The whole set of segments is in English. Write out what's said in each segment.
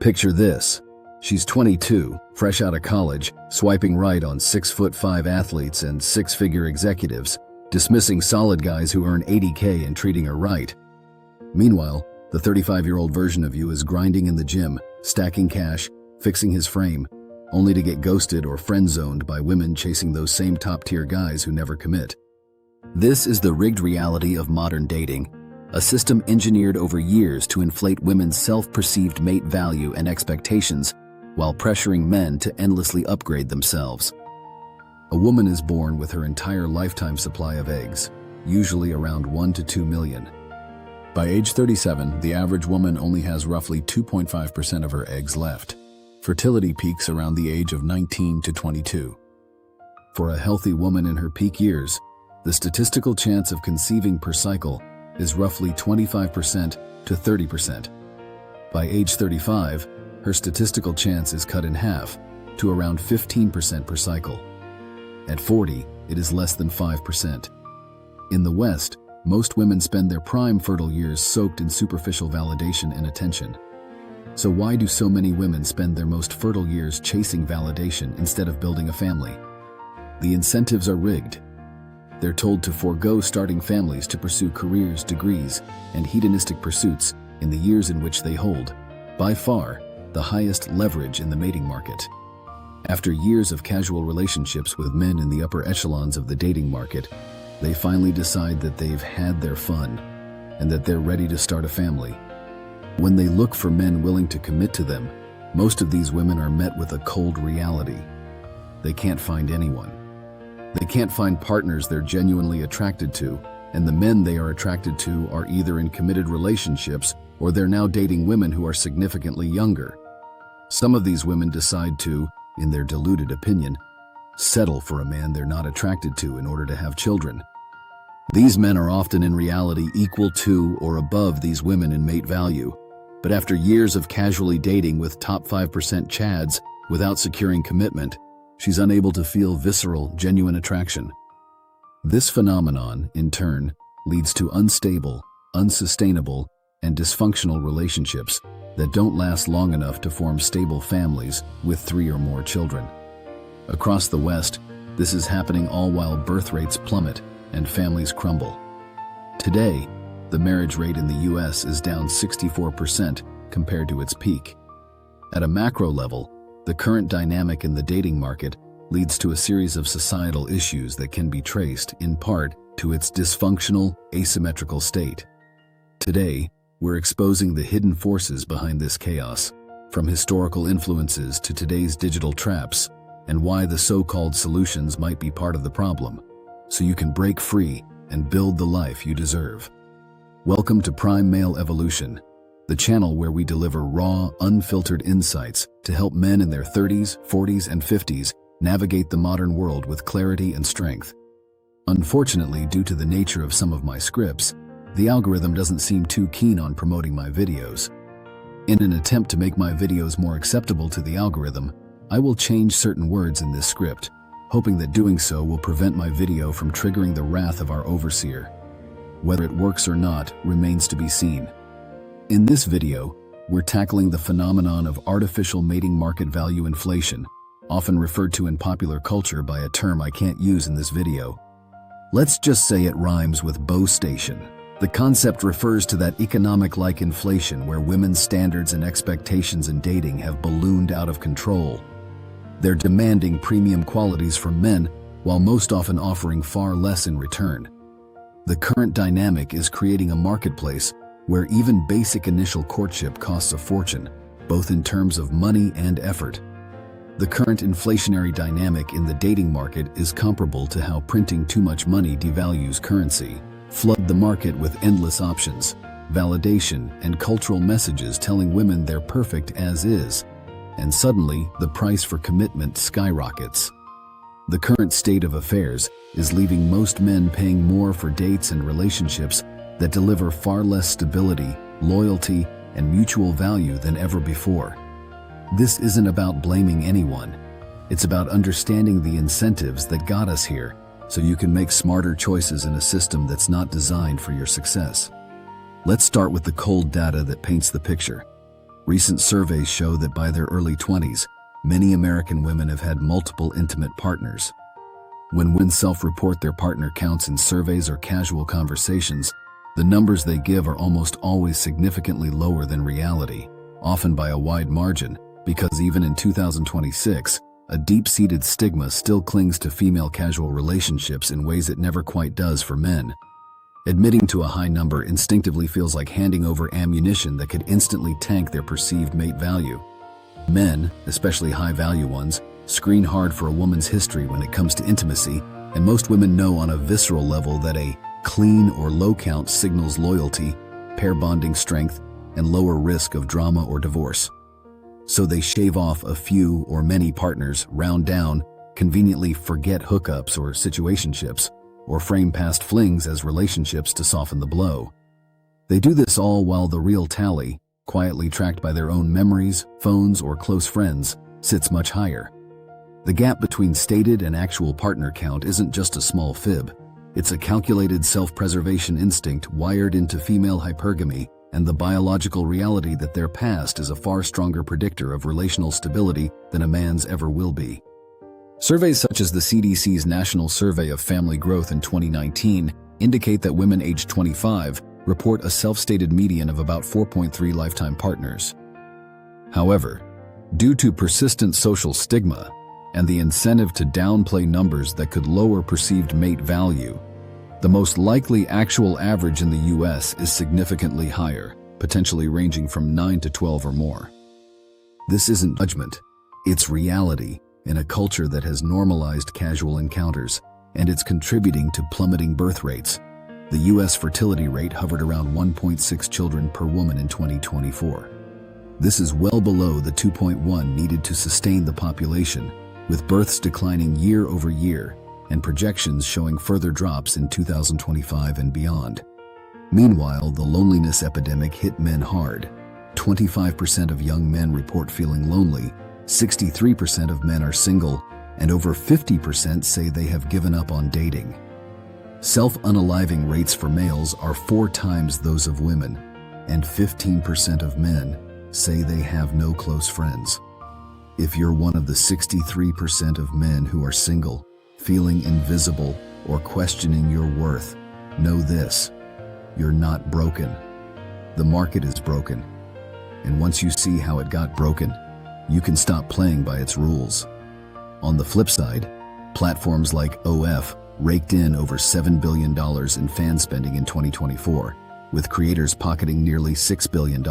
Picture this. She's 22, fresh out of college, swiping right on 6'5" athletes and six-figure executives, dismissing solid guys who earn $80K and treating her right. Meanwhile, the 35-year-old version of you is grinding in the gym, stacking cash, fixing his frame, only to get ghosted or friend-zoned by women chasing those same top-tier guys who never commit. This is the rigged reality of modern dating, a system engineered over years to inflate women's self-perceived mate value and expectations while pressuring men to endlessly upgrade themselves. A woman is born with her entire lifetime supply of eggs, usually around 1 to 2 million. By age 37, the average woman only has roughly 2.5% of her eggs left. Fertility peaks around the age of 19 to 22. For a healthy woman in her peak years, the statistical chance of conceiving per cycle is roughly 25% to 30%. By age 35, her statistical chance is cut in half to around 15% per cycle. At 40, it is less than 5%. In the West, most women spend their prime fertile years soaked in superficial validation and attention. So why do so many women spend their most fertile years chasing validation instead of building a family? The incentives are rigged. They're told to forego starting families to pursue careers, degrees, and hedonistic pursuits in the years in which they hold, by far, the highest leverage in the mating market. After years of casual relationships with men in the upper echelons of the dating market, they finally decide that they've had their fun and that they're ready to start a family. When they look for men willing to commit to them, most of these women are met with a cold reality. They can't find anyone. They can't find partners they're genuinely attracted to, and the men they are attracted to are either in committed relationships or they're now dating women who are significantly younger. Some of these women decide to, in their deluded opinion, settle for a man they're not attracted to in order to have children. These men are often in reality equal to or above these women in mate value, but after years of casually dating with top 5% chads without securing commitment, she's unable to feel visceral, genuine attraction. This phenomenon, in turn, leads to unstable, unsustainable, and dysfunctional relationships that don't last long enough to form stable families with 3 or more children. Across the West, this is happening all while birth rates plummet and families crumble. Today, the marriage rate in the US is down 64% compared to its peak. At a macro level, the current dynamic in the dating market leads to a series of societal issues that can be traced, in part, to its dysfunctional, asymmetrical state. Today, we're exposing the hidden forces behind this chaos, from historical influences to today's digital traps, and why the so-called solutions might be part of the problem, so you can break free and build the life you deserve. Welcome to Prime Male Evolution, the channel where we deliver raw, unfiltered insights to help men in their 30s, 40s, and 50s navigate the modern world with clarity and strength. Unfortunately, due to the nature of some of my scripts, the algorithm doesn't seem too keen on promoting my videos. In an attempt to make my videos more acceptable to the algorithm, I will change certain words in this script, hoping that doing so will prevent my video from triggering the wrath of our overseer. Whether it works or not remains to be seen. In this video, we're tackling the phenomenon of artificial mating market value inflation, often referred to in popular culture by a term I can't use in this video. Let's just say it rhymes with bow station. The concept refers to that economic-like inflation where women's standards and expectations in dating have ballooned out of control. They're demanding premium qualities from men while most often offering far less in return. The current dynamic is creating a marketplace where even basic initial courtship costs a fortune, both in terms of money and effort. The current inflationary dynamic in the dating market is comparable to how printing too much money devalues currency. Flood the market with endless options, validation, and cultural messages telling women they're perfect as is, and suddenly the price for commitment skyrockets. The current state of affairs is leaving most men paying more for dates and relationships that deliver far less stability, loyalty, and mutual value than ever before. This isn't about blaming anyone. It's about understanding the incentives that got us here, so you can make smarter choices in a system that's not designed for your success. Let's start with the cold data that paints the picture. Recent surveys show that by their early 20s, many American women have had multiple intimate partners. When women self-report their partner counts in surveys or casual conversations, the numbers they give are almost always significantly lower than reality, often by a wide margin, because even in 2026, a deep-seated stigma still clings to female casual relationships in ways it never quite does for men. Admitting to a high number instinctively feels like handing over ammunition that could instantly tank their perceived mate value. Men, especially high-value ones, screen hard for a woman's history when it comes to intimacy, and most women know on a visceral level that a clean or low count signals loyalty, pair bonding strength, and lower risk of drama or divorce. So they shave off a few or many partners, round down, conveniently forget hookups or situationships, or frame past flings as relationships to soften the blow. They do this all while the real tally, quietly tracked by their own memories, phones, or close friends, sits much higher. The gap between stated and actual partner count isn't just a small fib. It's a calculated self-preservation instinct wired into female hypergamy and the biological reality that their past is a far stronger predictor of relational stability than a man's ever will be. Surveys such as the CDC's National Survey of Family Growth in 2019 indicate that women aged 25 report a self-stated median of about 4.3 lifetime partners. However, due to persistent social stigma and the incentive to downplay numbers that could lower perceived mate value, the most likely actual average in the US is significantly higher, potentially ranging from 9 to 12 or more. This isn't judgment, it's reality in a culture that has normalized casual encounters, and it's contributing to plummeting birth rates. The US fertility rate hovered around 1.6 children per woman in 2024. This is well below the 2.1 needed to sustain the population, with births declining year over year and projections showing further drops in 2025 and beyond. Meanwhile, the loneliness epidemic hit men hard. 25% of young men report feeling lonely, 63% of men are single, and over 50% say they have given up on dating. Self-unaliving rates for males are 4 times those of women, and 15% of men say they have no close friends. If you're one of the 63% of men who are single, feeling invisible, or questioning your worth, know this: you're not broken. The market is broken. And once you see how it got broken, you can stop playing by its rules. On the flip side, platforms like OF raked in over $7 billion in fan spending in 2024, with creators pocketing nearly $6 billion.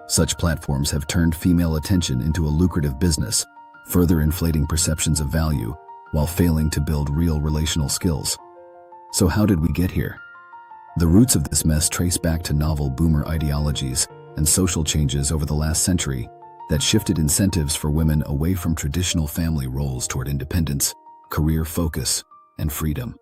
Such platforms have turned female attention into a lucrative business, further inflating perceptions of value while failing to build real relational skills. So how did we get here? The roots of this mess trace back to novel boomer ideologies and social changes over the last century that shifted incentives for women away from traditional family roles toward independence, career focus, and freedom.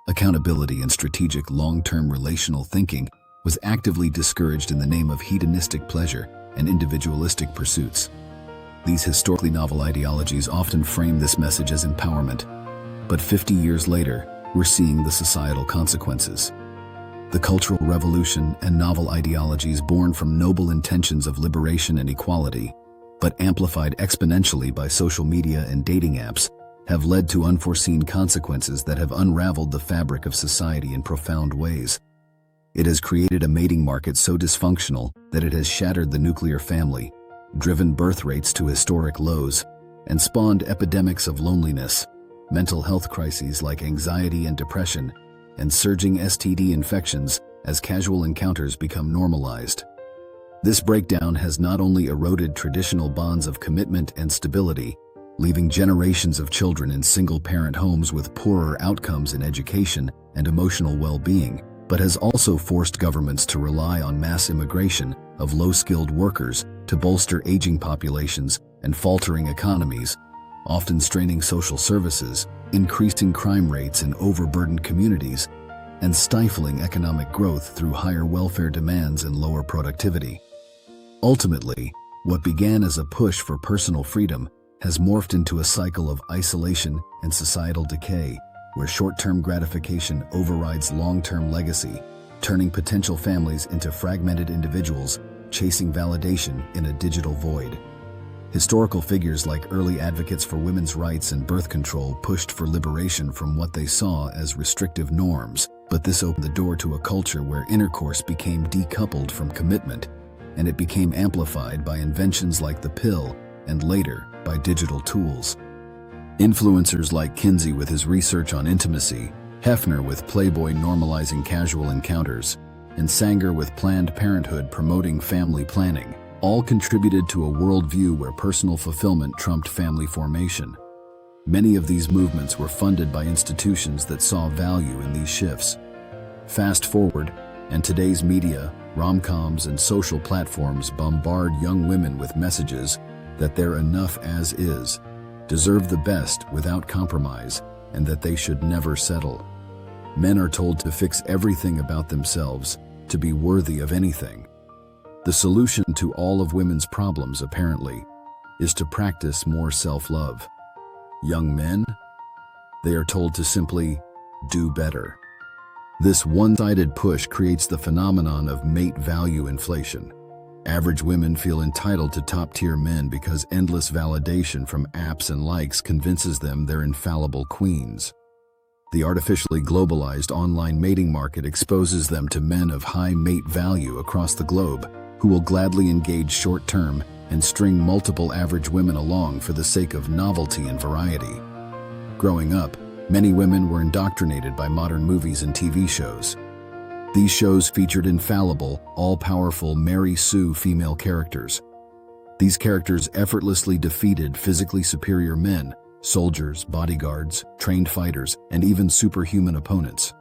Accountability and strategic long-term relational thinking was actively discouraged in the name of hedonistic pleasure and individualistic pursuits. These historically novel ideologies often frame this message as empowerment, but 50 years later, we're seeing the societal consequences. The Cultural Revolution and novel ideologies born from noble intentions of liberation and equality, but amplified exponentially by social media and dating apps, have led to unforeseen consequences that have unraveled the fabric of society in profound ways. It has created a mating market so dysfunctional that it has shattered the nuclear family, driven birth rates to historic lows, and spawned epidemics of loneliness, mental health crises like anxiety and depression, and surging STD infections as casual encounters become normalized. This breakdown has not only eroded traditional bonds of commitment and stability, leaving generations of children in single-parent homes with poorer outcomes in education and emotional well-being, but has also forced governments to rely on mass immigration of low-skilled workers to bolster aging populations and faltering economies, often straining social services, increasing crime rates in overburdened communities, and stifling economic growth through higher welfare demands and lower productivity. Ultimately, what began as a push for personal freedom has morphed into a cycle of isolation and societal decay, where short-term gratification overrides long-term legacy, turning potential families into fragmented individuals chasing validation in a digital void. Historical figures like early advocates for women's rights and birth control pushed for liberation from what they saw as restrictive norms, but this opened the door to a culture where intercourse became decoupled from commitment, and it became amplified by inventions like the pill and later by digital tools. Influencers like Kinsey with his research on intimacy, Hefner with Playboy normalizing casual encounters, and Sanger with Planned Parenthood promoting family planning all contributed to a worldview where personal fulfillment trumped family formation. Many of these movements were funded by institutions that saw value in these shifts. Fast forward, and today's media, rom-coms, and social platforms bombard young women with messages that they're enough as is, deserve the best without compromise, and that they should never settle. Men are told to fix everything about themselves, to be worthy of anything. The solution to all of women's problems, apparently, is to practice more self-love. Young men? They are told to simply do better. This one-sided push creates the phenomenon of mate value inflation. Average women feel entitled to top-tier men because endless validation from apps and likes convinces them they're infallible queens. The artificially globalized online mating market exposes them to men of high mate value across the globe who will gladly engage short-term and string multiple average women along for the sake of novelty and variety. Growing up, many women were indoctrinated by modern movies and TV shows. These shows featured infallible, all-powerful Mary Sue female characters. These characters effortlessly defeated physically superior men, soldiers, bodyguards, trained fighters, and even superhuman opponents.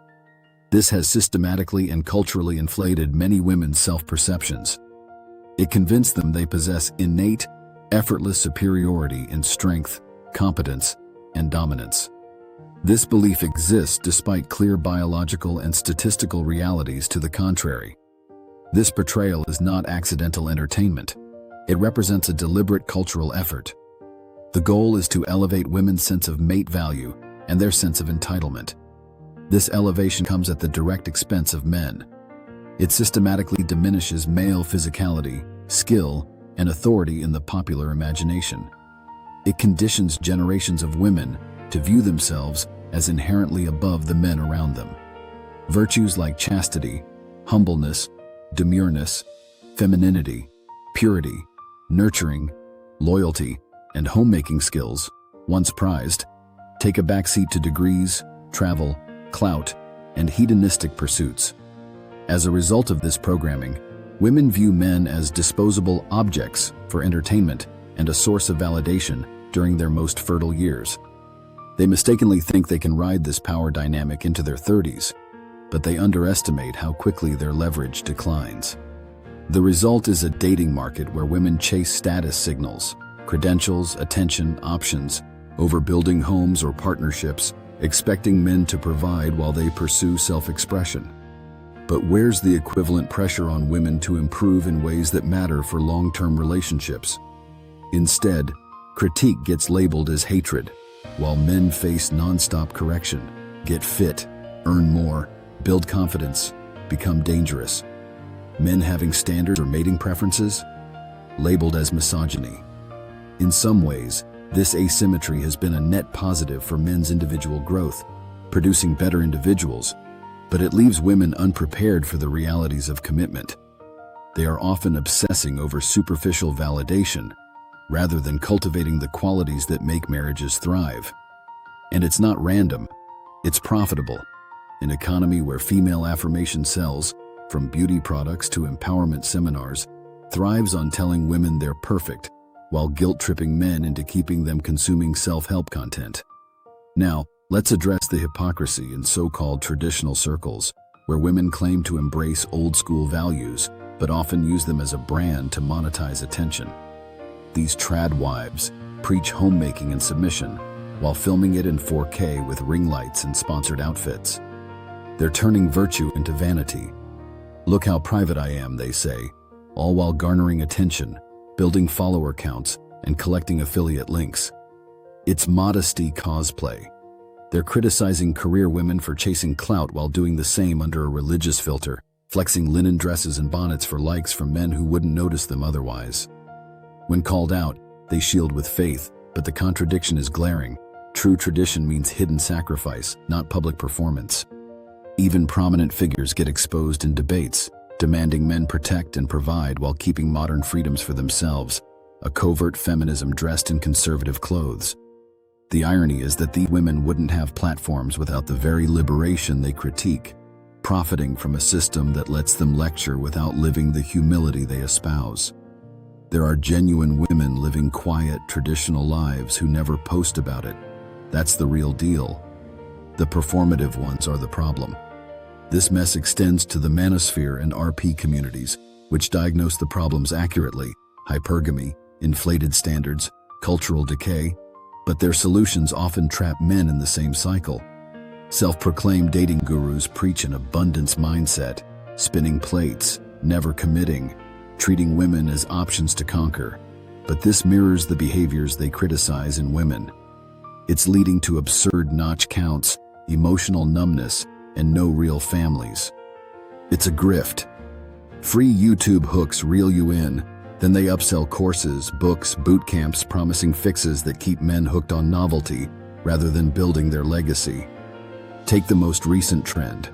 This has systematically and culturally inflated many women's self-perceptions. It convinced them they possess innate, effortless superiority in strength, competence, and dominance. This belief exists despite clear biological and statistical realities to the contrary. This portrayal is not accidental entertainment. It represents a deliberate cultural effort. The goal is to elevate women's sense of mate value and their sense of entitlement. This elevation comes at the direct expense of men. It systematically diminishes male physicality, skill, and authority in the popular imagination. It conditions generations of women to view themselves as inherently above the men around them. Virtues like chastity, humbleness, demureness, femininity, purity, nurturing, loyalty, and homemaking skills, once prized, take a backseat to degrees, travel, clout, and hedonistic pursuits. As a result of this programming, women view men as disposable objects for entertainment and a source of validation during their most fertile years. They mistakenly think they can ride this power dynamic into their 30s, but they underestimate how quickly their leverage declines. The result is a dating market where women chase status signals, credentials, attention, options, over building homes or partnerships, expecting men to provide while they pursue self-expression. But where's the equivalent pressure on women to improve in ways that matter for long-term relationships? Instead, critique gets labeled as hatred, while men face non-stop correction, get fit, earn more, build confidence, become dangerous. Men having standards or mating preferences? Labeled as misogyny. In some ways, this asymmetry has been a net positive for men's individual growth, producing better individuals, but it leaves women unprepared for the realities of commitment. They are often obsessing over superficial validation, rather than cultivating the qualities that make marriages thrive. And it's not random, it's profitable. An economy where female affirmation sells, from beauty products to empowerment seminars, thrives on telling women they're perfect, while guilt-tripping men into keeping them consuming self-help content. Now, let's address the hypocrisy in so-called traditional circles, where women claim to embrace old-school values, but often use them as a brand to monetize attention. These trad wives preach homemaking and submission, while filming it in 4K with ring lights and sponsored outfits. They're turning virtue into vanity. Look how private I am, they say, all while garnering attention, building follower counts, and collecting affiliate links. It's modesty cosplay. They're criticizing career women for chasing clout while doing the same under a religious filter, flexing linen dresses and bonnets for likes from men who wouldn't notice them otherwise. When called out, they shield with faith, but the contradiction is glaring. True tradition means hidden sacrifice, not public performance. Even prominent figures get exposed in debates, demanding men protect and provide while keeping modern freedoms for themselves, a covert feminism dressed in conservative clothes. The irony is that these women wouldn't have platforms without the very liberation they critique, profiting from a system that lets them lecture without living the humility they espouse. There are genuine women living quiet, traditional lives who never post about it. That's the real deal. The performative ones are the problem. This mess extends to the manosphere and RP communities, which diagnose the problems accurately: hypergamy, inflated standards, cultural decay, but their solutions often trap men in the same cycle. Self-proclaimed dating gurus preach an abundance mindset, spinning plates, never committing, treating women as options to conquer. But this mirrors the behaviors they criticize in women. It's leading to absurd notch counts, emotional numbness, and no real families. It's a grift. Free YouTube hooks reel you in, then they upsell courses, books, boot camps promising fixes that keep men hooked on novelty rather than building their legacy. Take the most recent trend,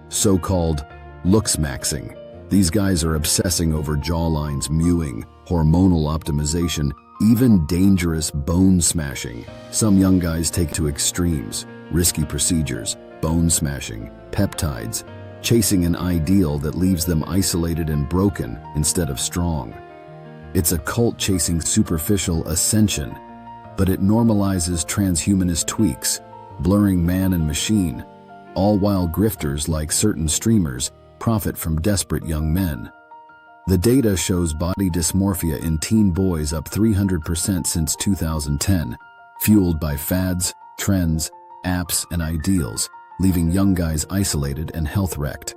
so-called looks maxing. These guys are obsessing over jawlines, mewing, hormonal optimization, even dangerous bone smashing. Some young guys take to extremes, risky procedures, bone smashing, peptides, chasing an ideal that leaves them isolated and broken instead of strong. It's a cult chasing superficial ascension, but it normalizes transhumanist tweaks, blurring man and machine, all while grifters like certain streamers profit from desperate young men. The data shows body dysmorphia in teen boys up 300% since 2010, fueled by fads, trends, apps, and ideals, leaving young guys isolated and health wrecked.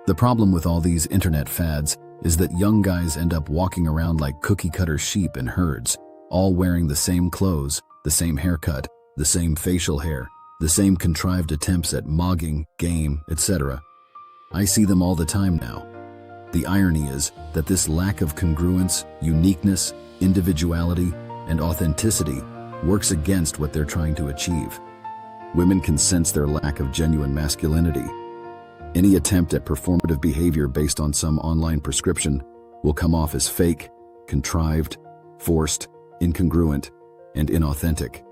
The problem with all these internet fads is that young guys end up walking around like cookie-cutter sheep in herds, all wearing the same clothes, the same haircut, the same facial hair, the same contrived attempts at mogging, game, etc. I see them all the time now. The irony is that this lack of congruence, uniqueness, individuality, and authenticity works against what they're trying to achieve. Women can sense their lack of genuine masculinity. Any attempt at performative behavior based on some online prescription will come off as fake, contrived, forced, incongruent, and inauthentic.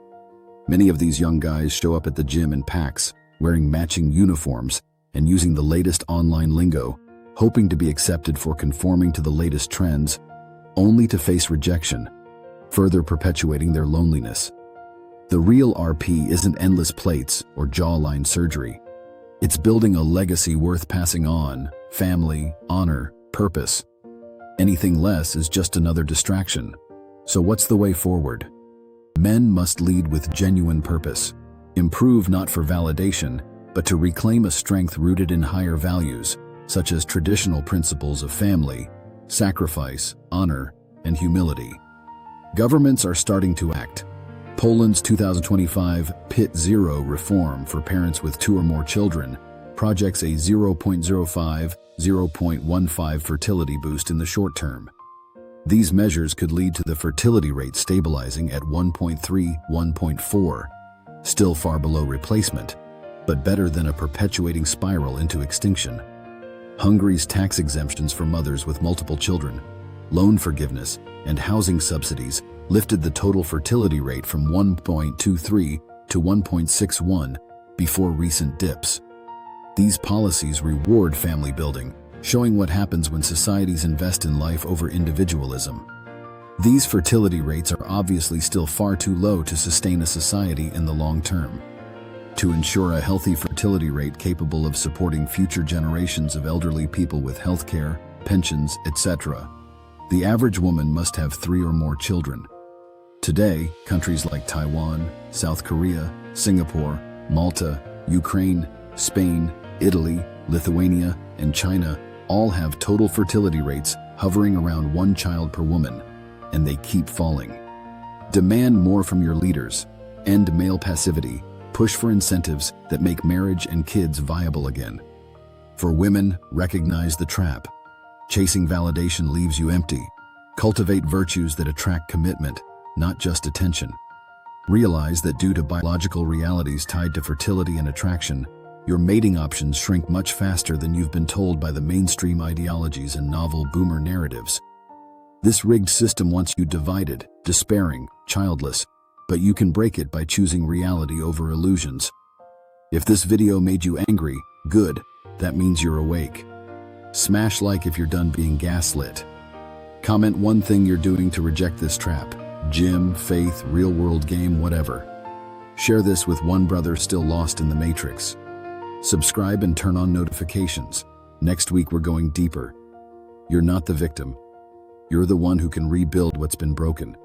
Many of these young guys show up at the gym in packs, wearing matching uniforms and using the latest online lingo, hoping to be accepted for conforming to the latest trends, only to face rejection, further perpetuating their loneliness. The real RP isn't endless plates or jawline surgery. It's building a legacy worth passing on: family, honor, purpose. Anything less is just another distraction. So what's the way forward? Men must lead with genuine purpose, improve not for validation, but to reclaim a strength rooted in higher values, such as traditional principles of family, sacrifice, honor, and humility. Governments are starting to act. Poland's 2025 PIT Zero reform for parents with 2 or more children projects a 0.05–0.15 fertility boost in the short term. These measures could lead to the fertility rate stabilizing at 1.3–1.4, still far below replacement, but better than a perpetuating spiral into extinction. Hungary's tax exemptions for mothers with multiple children, loan forgiveness, and housing subsidies lifted the total fertility rate from 1.23 to 1.61 before recent dips. These policies reward family building, showing what happens when societies invest in life over individualism. These fertility rates are obviously still far too low to sustain a society in the long term. To ensure a healthy fertility rate capable of supporting future generations of elderly people with health care, pensions, etc., the average woman must have 3 or more children. Today, countries like Taiwan, South Korea, Singapore, Malta, Ukraine, Spain, Italy, Lithuania, and China all have total fertility rates hovering around 1 child per woman, and they keep falling. Demand more from your leaders, end male passivity, push for incentives that make marriage and kids viable again. For women, recognize the trap. Chasing validation leaves you empty. Cultivate virtues that attract commitment, not just attention. Realize that due to biological realities tied to fertility and attraction, your mating options shrink much faster than you've been told by the mainstream ideologies and novel boomer narratives. This rigged system wants you divided, despairing, childless, but you can break it by choosing reality over illusions. If this video made you angry, good, that means you're awake. Smash like if you're done being gaslit. Comment one thing you're doing to reject this trap. Gym, faith, real-world game, whatever. Share this with one brother still lost in the matrix. Subscribe and turn on notifications. Next week we're going deeper. You're not the victim. You're the one who can rebuild what's been broken.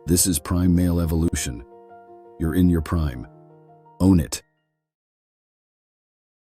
This is prime male evolution. You're in your prime. Own it.